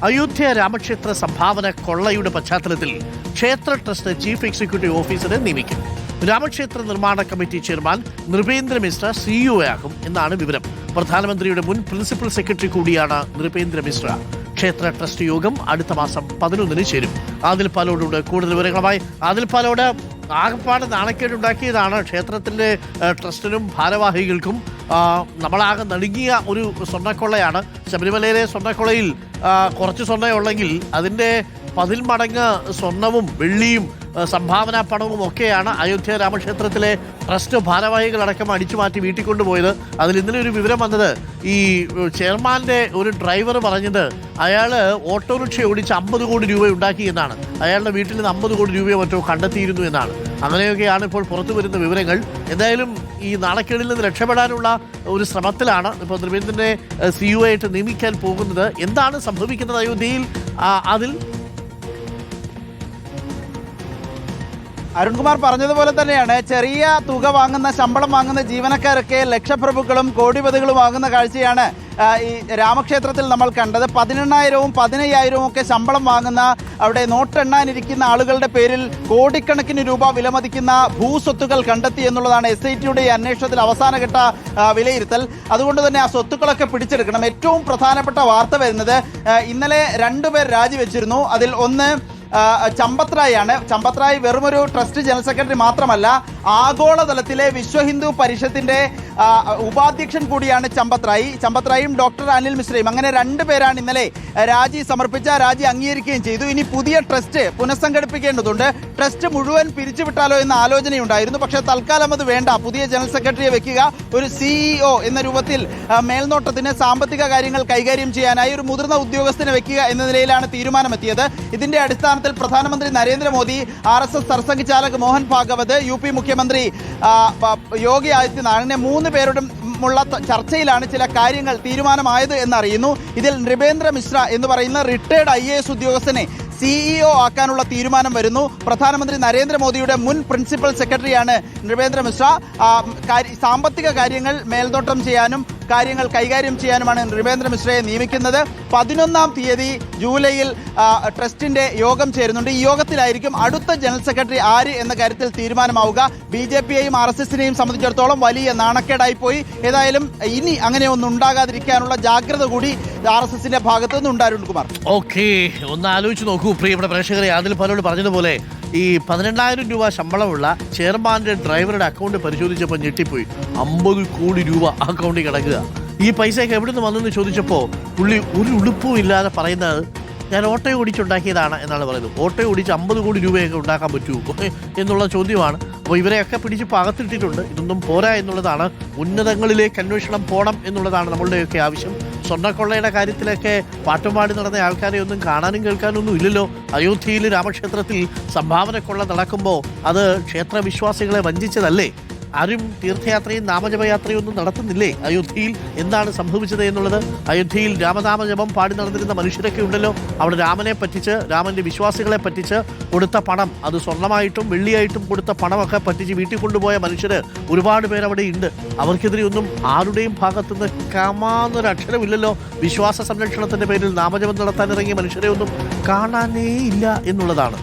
അയോധ്യ രാമക്ഷേത്ര സംഭാവന കൊള്ളയുടെ പശ്ചാത്തലത്തിൽ ക്ഷേത്ര ട്രസ്റ്റ് ചീഫ് എക്സിക്യൂട്ടീവ് ഓഫീസറെ നിയമിക്കും. രാമക്ഷേത്ര നിർമ്മാണ committee chairman Nripendra Mishra CEO ആകും എന്നാണ് വിവരം. പ്രധാനമന്ത്രിയുടെ മുൻ പ്രിൻസിപ്പൽ സെക്രട്ടറി കൂടിയാണ് നൃപേന്ദ്ര മിശ്ര. ക്ഷേത്ര ട്രസ്റ്റ് യോഗം അടുത്ത മാസം 11 ചേരും. ആദിൽ പാലോട് കൂടുതൽ വിവരങ്ങളുമായി. ആദിൽ പാലോട്, ആകപ്പാട് നാണക്കേടുണ്ടാക്കിയതാണ് ക്ഷേത്രത്തിൻ്റെ ട്രസ്റ്റിനും ഭാരവാഹികൾക്കും. നമ്മളാകെ നടുങ്ങിയ ഒരു സ്വർണ്ണക്കൊള്ളയാണ്. ശബരിമലയിലെ സ്വർണ്ണക്കൊള്ളയിൽ കുറച്ച് സ്വർണ്ണമുള്ളെങ്കിൽ അതിൻ്റെ 10 മടങ്ങ് സ്വർണവും വെള്ളിയും സംഭാവനാ പണവും ഒക്കെയാണ് അയോധ്യ രാമക്ഷേത്രത്തിലെ ട്രസ്റ്റ് ഭാരവാഹികളടക്കം അടിച്ചു മാറ്റി വീട്ടിൽ കൊണ്ടുപോയത്. അതിൽ ഇന്നലെ ഒരു വിവരം വന്നത്, ഈ ചെയർമാൻ്റെ ഒരു ഡ്രൈവർ പറഞ്ഞത് അയാൾ ഓട്ടോറിക്ഷ ഓടിച്ച് 50 കോടി രൂപ ഉണ്ടാക്കി എന്നാണ്. അയാളുടെ വീട്ടിൽ നിന്ന് 50 കോടി രൂപയോ മറ്റോ കണ്ടെത്തിയിരുന്നു എന്നാണ്. അങ്ങനെയൊക്കെയാണ് ഇപ്പോൾ പുറത്തു വരുന്ന വിവരങ്ങൾ. എന്തായാലും ഈ നാണക്കേടിൽ നിന്ന് രക്ഷപ്പെടാനുള്ള ഒരു ശ്രമത്തിലാണ് ഇപ്പോൾ നൃപേന്ദ്രനെ CEO ആയിട്ട് നിയമിക്കാൻ പോകുന്നത്. എന്താണ് സംഭവിക്കുന്നത് അയോധ്യയിൽ? അതിൽ അരുൺകുമാർ പറഞ്ഞതുപോലെ തന്നെയാണ്. ചെറിയ തുക വാങ്ങുന്ന, ശമ്പളം വാങ്ങുന്ന ജീവനക്കാരൊക്കെ ലക്ഷപ്രഭുക്കളും കോടിപതികളും വാങ്ങുന്ന കാഴ്ചയാണ് ഈ രാമക്ഷേത്രത്തിൽ നമ്മൾ കണ്ടത്. 18,000-ഉം 15,000-ഉം ഒക്കെ ശമ്പളം വാങ്ങുന്ന, അവിടെ നോട്ടെണ്ണാനിരിക്കുന്ന ആളുകളുടെ പേരിൽ കോടിക്കണക്കിന് രൂപ വിലമതിക്കുന്ന ഭൂസ്വത്തുകൾ കണ്ടെത്തി എന്നുള്ളതാണ് SITയുടെ ഈ അന്വേഷണത്തിൽ അവസാനഘട്ട വിലയിരുത്തൽ. അതുകൊണ്ട് തന്നെ ആ സ്വത്തുക്കളൊക്കെ പിടിച്ചെടുക്കണം. ഏറ്റവും പ്രധാനപ്പെട്ട വാർത്ത വരുന്നത്, ഇന്നലെ 2 പേർ രാജിവെച്ചിരുന്നു. അതിൽ ഒന്ന് ചമ്പത്രായാണ്. ചമ്പത്രായ് വെറുമൊരു ട്രസ്റ്റ് ജനറൽ സെക്രട്ടറി മാത്രമല്ല, ആഗോളതലത്തിലെ വിശ്വ ഹിന്ദു പരിഷത്തിന്റെ ഉപാധ്യക്ഷൻ കൂടിയാണ് ചമ്പത്രായും ഡോക്ടർ അനിൽ മിശ്രയും. അങ്ങനെ 2 പേരാണ് ഇന്നലെ രാജി രാജി അംഗീകരിക്കുകയും ചെയ്തു. ഇനി പുതിയ ട്രസ്റ്റ് പുനഃസംഘടിപ്പിക്കേണ്ടതുണ്ട്. ട്രസ്റ്റ് മുഴുവൻ പിരിച്ചുവിട്ടാലോ എന്ന ആലോചനയുണ്ടായിരുന്നു. പക്ഷേ തൽക്കാലം അത് വേണ്ട. പുതിയ ജനറൽ സെക്രട്ടറിയെ വെക്കുക, ഒരു CEO എന്ന രൂപത്തിൽ മേൽനോട്ടത്തിന് സാമ്പത്തിക കാര്യങ്ങൾ കൈകാര്യം ചെയ്യാനായി ഒരു മുതിർന്ന ഉദ്യോഗസ്ഥനെ വെക്കുക എന്ന നിലയിലാണ് തീരുമാനമെത്തിയത്. ഇതിന്റെ അടിസ്ഥാനത്തിൽ പ്രധാനമന്ത്രി നരേന്ദ്രമോദി, RSS സർസംഘ് ചാലക് മോഹൻ ഭാഗവത്, UP മുഖ്യമന്ത്രി യോഗി ആദിത്യനാഥിനെ 3 പേരുടെ ചർച്ചയിലാണ് ചില കാര്യങ്ങൾ തീരുമാനമായത് എന്നറിയുന്നു. ഇതിൽ നൃപേന്ദ്ര മിശ്ര എന്ന് പറയുന്ന റിട്ടയർഡ് IAS ഉദ്യോഗസ്ഥനെ CEO ആക്കാനുള്ള തീരുമാനം വരുന്നു. പ്രധാനമന്ത്രി നരേന്ദ്രമോദിയുടെ മുൻ പ്രിൻസിപ്പൽ സെക്രട്ടറിയാണ് നൃപേന്ദ്ര മിശ്ര. സാമ്പത്തിക കാര്യങ്ങൾ മേൽനോട്ടം ചെയ്യാനും കാര്യങ്ങൾ കൈകാര്യം ചെയ്യാനുമാണ് നൃപേന്ദ്ര മിശ്രയെ നിയമിക്കുന്നത്. 11-ാം തീയതി ജൂലൈയിൽ ട്രസ്റ്റിന്റെ യോഗം ചേരുന്നുണ്ട്. ഈ യോഗത്തിലായിരിക്കും അടുത്ത ജനറൽ സെക്രട്ടറി ആര് എന്ന കാര്യത്തിൽ തീരുമാനമാവുക. BJPയെയും RSSനെയും സംബന്ധിച്ചിടത്തോളം വലിയ നാണക്കേടായി പോയി. ഏതായാലും ഇനി അങ്ങനെ ഒന്നും ഉണ്ടാകാതിരിക്കാനുള്ള ജാഗ്രത കൂടി RSSന്റെ ഭാഗത്തു നിന്നുണ്ട്. അരുൺകുമാർ, ഓക്കെ, ഒന്ന് ആലോചിച്ച് നോക്കൂ പ്രിയപ്പെട്ട പ്രേക്ഷകരെ. അതിൽ പലരോട് പറഞ്ഞതുപോലെ ഈ 12,000 രൂപ ശമ്പളമുള്ള ചെയർമാൻ്റെ ഡ്രൈവറുടെ അക്കൗണ്ട് പരിശോധിച്ചപ്പോൾ ഞെട്ടിപ്പോയി. 50 കോടി രൂപ അക്കൗണ്ടിൽ കിടക്കുക. ഈ പൈസയൊക്കെ എവിടെ നിന്ന് വന്നെന്ന് ചോദിച്ചപ്പോൾ പുള്ളി ഒരു ഉളുപ്പും ഇല്ലാതെ പറയുന്നത്, ഞാൻ ഓട്ടോ ഓടിച്ചുണ്ടാക്കിയതാണ് എന്നാണ് പറയുന്നത്. ഓട്ടോ ഓടിച്ച് 50 കോടി രൂപയൊക്കെ ഉണ്ടാക്കാൻ പറ്റുമോ എന്നുള്ള ചോദ്യമാണ്. അപ്പോൾ ഇവരെയൊക്കെ പിടിച്ച് പകത്തിട്ടിട്ടുണ്ട്. ഇതൊന്നും പോരാ എന്നുള്ളതാണ്. ഉന്നതങ്ങളിലേക്ക് അന്വേഷണം പോകണം എന്നുള്ളതാണ് നമ്മളുടെയൊക്കെ ആവശ്യം. സ്വർണ്ണക്കൊള്ളയുടെ കാര്യത്തിലൊക്കെ പാട്ടും പാടി നടന്ന ആൾക്കാരെ ഒന്നും കാണാനും കേൾക്കാനും ഒന്നും ഇല്ലല്ലോ. അയോധ്യയിൽ രാമക്ഷേത്രത്തിൽ സംഭാവനക്കൊള്ള നടക്കുമ്പോൾ അത് ക്ഷേത്രവിശ്വാസികളെ വഞ്ചിച്ചതല്ലേ? ആരും തീർത്ഥയാത്രയും നാമജപയാത്രയും ഒന്നും നടത്തുന്നില്ലേ അയോധ്യയിൽ? എന്താണ് സംഭവിച്ചത് എന്നുള്ളത്? അയോധ്യയിൽ രാമനാമജപം പാടി നടന്നിരുന്ന മനുഷ്യരൊക്കെ ഉണ്ടല്ലോ. അവിടെ രാമനെ പറ്റിച്ച്, രാമൻ്റെ വിശ്വാസികളെ പറ്റിച്ച് കൊടുത്ത പണം, അത് സ്വർണ്ണമായിട്ടും വെള്ളിയായിട്ടും കൊടുത്ത പണമൊക്കെ പറ്റിച്ച് വീട്ടിൽ കൊണ്ടുപോയ മനുഷ്യർ ഒരുപാട് പേരവിടെ ഉണ്ട്. അവർക്കെതിരെ ഒന്നും ആരുടെയും ഭാഗത്തുനിന്ന് കാമാന്നൊരു അക്ഷരമില്ലല്ലോ. വിശ്വാസ സംരക്ഷണത്തിൻ്റെ പേരിൽ നാമജപം നടത്താനിറങ്ങിയ മനുഷ്യരെ ഒന്നും കാണാനേ ഇല്ല എന്നുള്ളതാണ്.